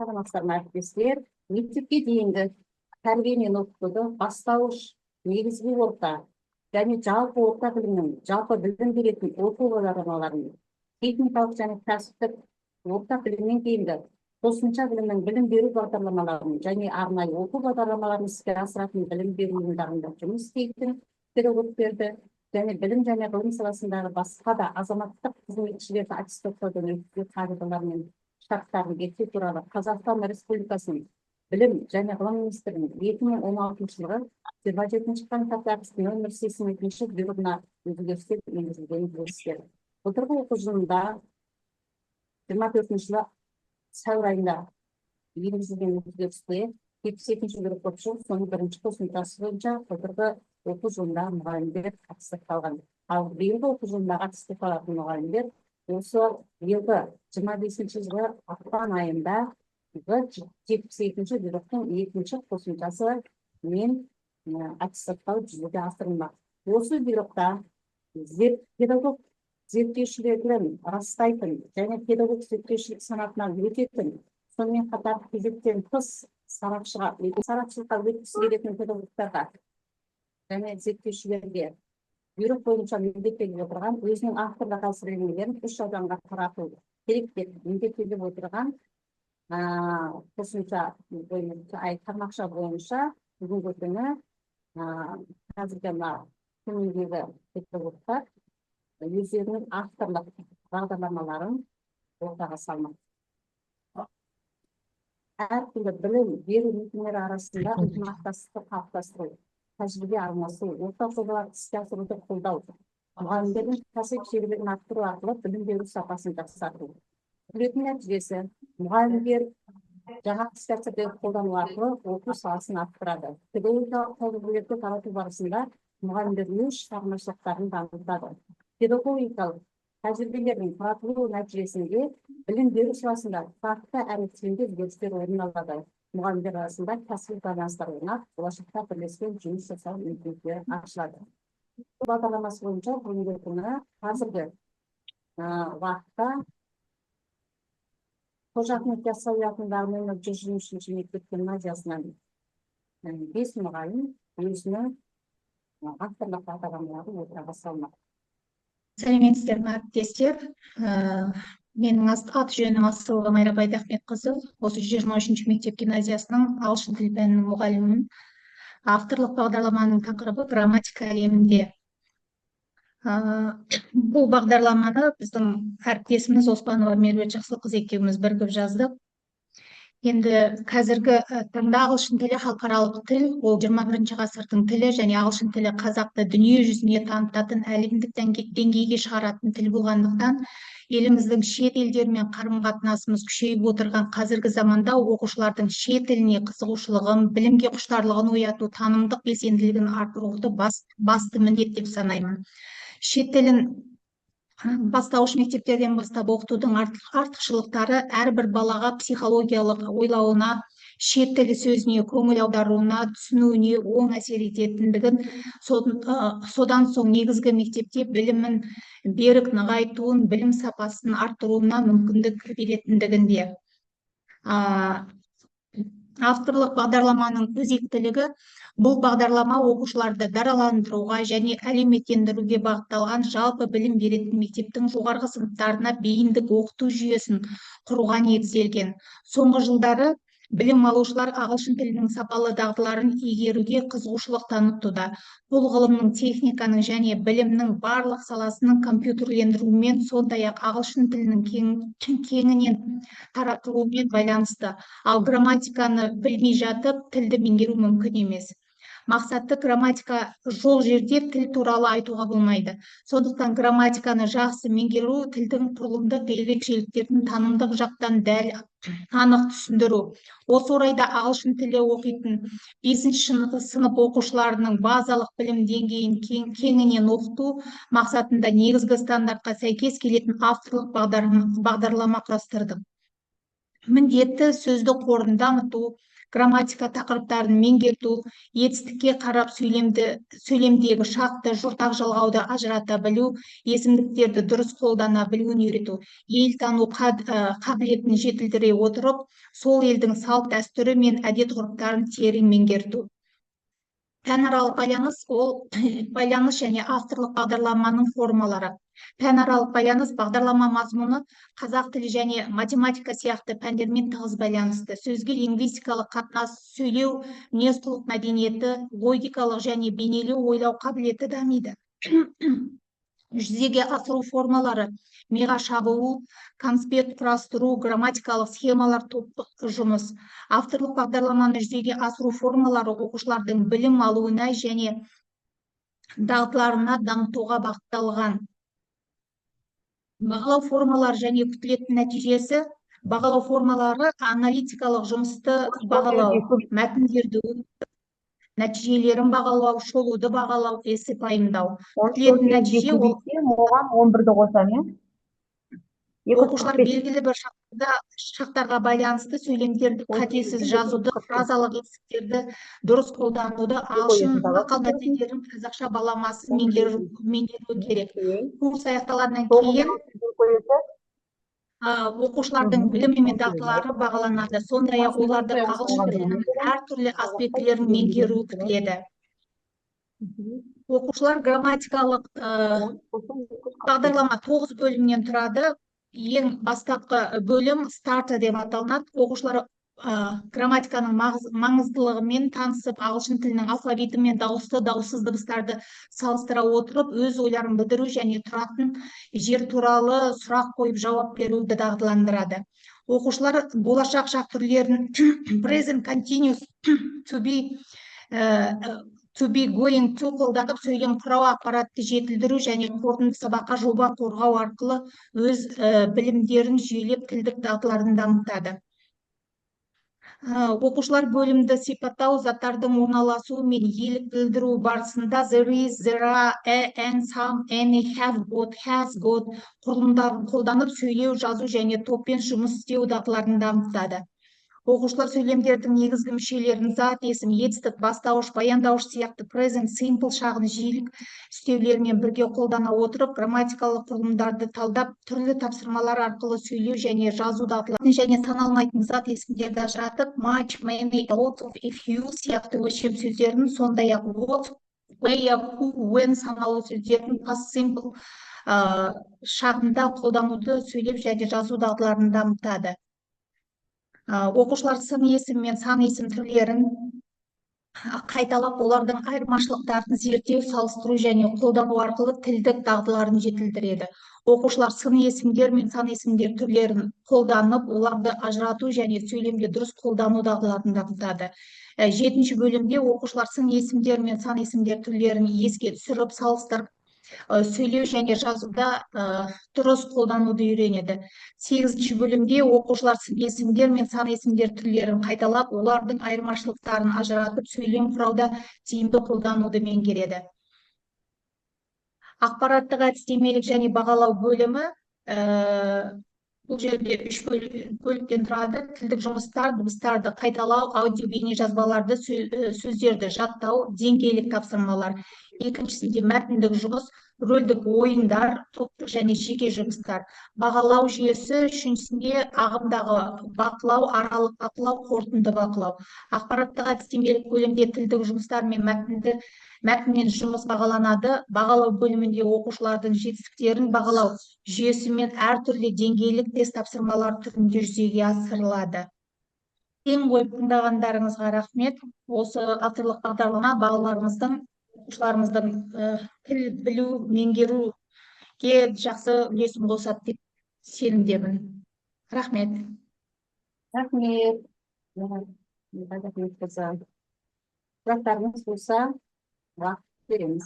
саламатсыздар әріптестер. Мектепке дейінгі тәрбие мен оқытуды бастауыш, негізгі орта және жалпы орта білімнің, жалпы білім беретін оқу бағдарламаларын, техникалық және кәсіптік орта білімнен кейінгі қосымша білімнің білім беру бағдарламаларын және арнайы оқу бағдарламаларын іске асыратын білім беру ұйымдарында жұмыс істейтін педагогтерді және білім және ғылым саласындағы басқа да азаматтық қызметшілерді аттестаттаудан өткізу қағидалары мен шарттарын бекіту туралы Қазақстан Республикасының білім және ғылым министрінің 2016 жылғы 27 қаңтардағы нөмір 82 бұйрығына өзгерістер енгізілгенін білесіздер. Былтырғы оқу жылында 24 жылы сәуір айында енгізілген өзгерісте 72 бұйрық бойынша соның бірінші қосымшасы бойынша былтырғы оқу жылында мұғалімдер аттестатталған. Ал биылғы оқу жылында аттестатталатын мұғалімдер осы биылғы 25 жылғы ақпан айында 72 бұйрықтың екінші қосымшасы мен аттестаттау жүзеге асырылмақ. Осы бұйрықта педагог зерттеушілердің растайтын және педагог зерттеушілік санатынан өтетін, сонымен қатар кезектен тыс сарапшылыққа өткісі келетін педагогтарға және зерттеушілерге бұйрық бойынша міндеттеліп отырған өзінің авторлық әсірелемелерін 3 ауданға тарату керек деп міндеттеліп отырған қосымша тармақша бойынша бүгінгі күні қазіргі төмендегі педагогтар өздерінің авторлық бағдарламаларын ортаға салмақ. Әртүрлі білім беру мекемелері арасында ынтымақтастықты қалыптастыру, тәжірибе алмасу, ортақ жобаларды іске асыруды қолдау, мұғалімдердің кәсіп шеберлігін арттыру арқылы білім беру сапасын жақсарту. Білетін нәтижесі мұғалімдер жаңа әдістемелерді қолдану арқылы оқу саласын арттырады. Педагогикалық тәжірибелерді тарату барысында мұғалімдер өз шығармашылықтарын дамытады. Педагогикалық тәжірибелердің таратылуы нәтижесінде білім беру саласында тұрақты әрі тиімді өзгерістер орын алады. Мұғалімдер арасында кәсіби байланыстар орнап, болашақта бірлескен жұмыс жасау мүмкіндіктері ашылады. Бағдарламасы бойынша бүгінгі күні қазіргі уақытта Қожа Ахмет Яссауи атындағы нөмір 123 мектеп гимназиясынан 5 мұғалім өзінің авторлық бағдарламаларын ортаға салмақ. Сәлеметсіздер ме әріптестер? Менің аты-жөнім Асылова Майра Байдахметқызы, осы 23 мектеп гимназиясының ағылшын тілі пәнінің мұғалімімін. Авторлық бағдарламаның тақырыбы грамматика әлемінде. Бұл бағдарламаны біздің әріптесіміз Оспанова Меруерт Жақсылықызы екеуміз бірігіп жаздық. Енді қазіргі таңда ағылшын тілі халықаралық тіл, ол 21 ғасырдың тілі және ағылшын тілі қазақты дүние жүзіне танытатын, әлемдік деңгейге шығаратын тіл болғандықтан, еліміздің шет елдермен қарым-қатынасымыз күшейіп отырған қазіргі заманда оқушылардың шет тіліне қызығушылығын, білімге құштарлығын ояту, танымдық белсенділігін арттыруды басты міндет деп санаймын. Шет тілін бастауыш мектептерден бастап оқытудың артықшылықтары әрбір балаға психологиялық ойлауына, шет тілі сөзіне көңіл аударуына, түсінуіне оң әсер ететіндігін, содан соң негізгі мектепте білімін берік нығайтуын, білім сапасын арттыруына мүмкіндік беретіндігінде. Авторлық бағдарламаның өзектілігі бұл бағдарлама оқушыларды дараландыруға және әлеуметтендіруге бағытталған жалпы білім беретін мектептің жоғарғы сыныптарына бейіндік оқыту жүйесін құруға негізделген. Соңғы жылдары білім алушылар ағылшын тілінің сапалы дағдыларын игеруге қызығушылық танытуда. Бұл ғылымның, техниканың және білімнің барлық саласының компьютерлендіруімен, сондай-ақ ағылшын тілінің кеңінен таратылуымен байланысты. Ал грамматиканы білмей жатып, тілді меңгеру мүмкін емес. Мақсатты грамматика жоқ жерде тіл туралы айтуға болмайды. Сондықтан грамматиканы жақсы меңгеру, тілдің құрылымдық ерекшеліктерін танымдық жақтан дәл анық түсіндіру. Осы орайда ағылшын тілі оқитын 5-ші сынып оқушыларының базалық білім деңгейін кеңінен оқыту мақсатында негізгі стандартқа сәйкес келетін авторлық бағдарлама құрастырдым. Міндетті сөздік қорын дамыту, грамматика тақырыптарын меңгерту, етістікке қарап сөйлемдегі шақты, жұртақ жалғауды ажырата білу, есімдіктерді дұрыс қолдана білуін үйрету, ел тану қабілетін жетілдіре отырып, сол елдің салт дәстүрі мен әдет ғұрыптарын терең меңгерту. Пәнаралық байланыс ол байланыс және авторлық бағдарламаның формалары. Пәнаралық байланыс бағдарлама мазмұны қазақ тілі және математика сияқты пәндермен тығыз байланысты. Сөзге лингвистикалық қатынас, сөйлеу, мінез-құлық мәдениеті, логикалық және бейнелеу ойлау қабілеті дамиды. Жүзеге асыру формалары: миға шабуыл, конспект құрастыру, грамматикалық схемалар, топтық жұмыс. Авторлық бағдарламаны жүзеге асыру формалары оқушылардың білім алуына және дағдыларына дамытуға бағытталған. Бағалау формалары және күтілетін нәтижесі: бағалау формалары аналитикалық жұмысты бағалау, мәтіндерді нәтижелерін бағалау, шолуды бағалау, эссе пайымдау. Күтілетін нәтиже ол оған 11-ді қосамын, оқушылар белгілі бір шақтарға байланысты сөйлемдерді қатесіз жазуды, фразалық етістіктерді дұрыс қолдануды, ағылшын мақал мәтелдерін қазақша баламасын меңгеру керек. Курс аяқталғаннан кейін оқушылардың білімі мен дағдылары бағаланады. Сондай-ақ оларды ағылшын тілінің әртүрлі аспектілерін меңгеру күтіледі. Оқушылар грамматикалық бағдарлама 9 бөлімнен тұрады. Ең бастапқы бөлім старты деп аталынады. Оқушылар грамматиканың маңыздылығымен танысып, ағылшын тілінің алфавиті мен дауысты, дауыссыз дыбыстарды салыстыра отырып, өз ойларын білдіру және тұратын жер туралы сұрақ қойып жауап беруді дағдыландырады. Оқушылар болашақ шақ түрлерін present continuous, to be going to қолданып, сөйлем құрау, ақпаратты жетілдіру және қорытынды сабаққа жоба қорғау арқылы өз білімдерін жүйелеп, тілдік дағдыларын дамытады. Оқушылар бөлімді сипаттау, заттардың орналасуы мен иелік білдіру барысында there is, there are, and, some, any, have got, has got құрылымдарын қолданып сөйлеу, жазу және топпен жұмыс істеу дағдыларын дамытады. Оқушылар сөйлемдердің негізгі мүшелерін зат, есім, етістік, бастауыш, баяндауыш сияқты present simple шағын жиілік үстеулермен бірге қолдана отырып, грамматикалық құрылымдарды талдап, түрлі тапсырмалар арқылы сөйлеу және жазу дағдыларын және саналмайтын зат есімдерді ажыратып, much, many, a lot of, if, few сияқты өлшем сөздерін, сондай-ақ what, where, who, when саналу сөздерін past simple шағында қолдануды сөйлеп және жазу дағдыларын дамытады. Оқушылар сын есім мен сан есім түрлерін қайталап, олардың айырмашылықтарын зерттеу, салыстыру және қолдану арқылы тілдік дағдыларын жетілдіреді. Оқушылар сын есімдер мен сан есімдер түрлерін қолданып, оларды ажырату және сөйлемде дұрыс қолдану дағдыларын дамытады. 7-ші бөлімде оқушылар сын есімдер мен сан есімдер түрлерін еске түсіріп, салыстырып, сөйлеу және жазуда дұрыс қолдануды үйренеді. 8-ші бөлімде оқушылар сын есімдер мен сан есімдер түрлерін қайталап, олардың айырмашылықтарын ажыратып, сөйлем құрауда тиімді қолдануды меңгереді. Ақпараттық әдістемелік және бағалау бөлімі бұл жерде 3 бөліктен тұрады. Тілдік жұмыстар, дыбыстарды қайталау, аудио бейне жазбаларды, сөздерді жаттау, деңгейлік тапсырмалар. Екіншісінде мәтіндік жұмыс, рөлдік ойындар, топтық және жеке жұмыстар. Бағалау жүйесі, үшіншісінде ағымдағы бақылау, аралық бақылау, қорытынды бақылау. Ақпараттық әдістемелік бөлімде тілдік жұмыстар мен мәтінмен жұмыс бағаланады. Бағалау бөлімінде оқушылардың жетістіктерін бағалау жүйесімен әртүрлі деңгейлік тест тапсырмалар түрінде жүзеге асырылады. Ең қойып тыңдағандарыңызға рахмет. Осы авторлық бағдарлама балаларымыздың, оқушыларымыздың тіл білу, меңгеруге жақсы үлесін қосады деп сенімдемін. Рахмет. Рахмет. Сұрақтарыңыз болса, уақыт береміз.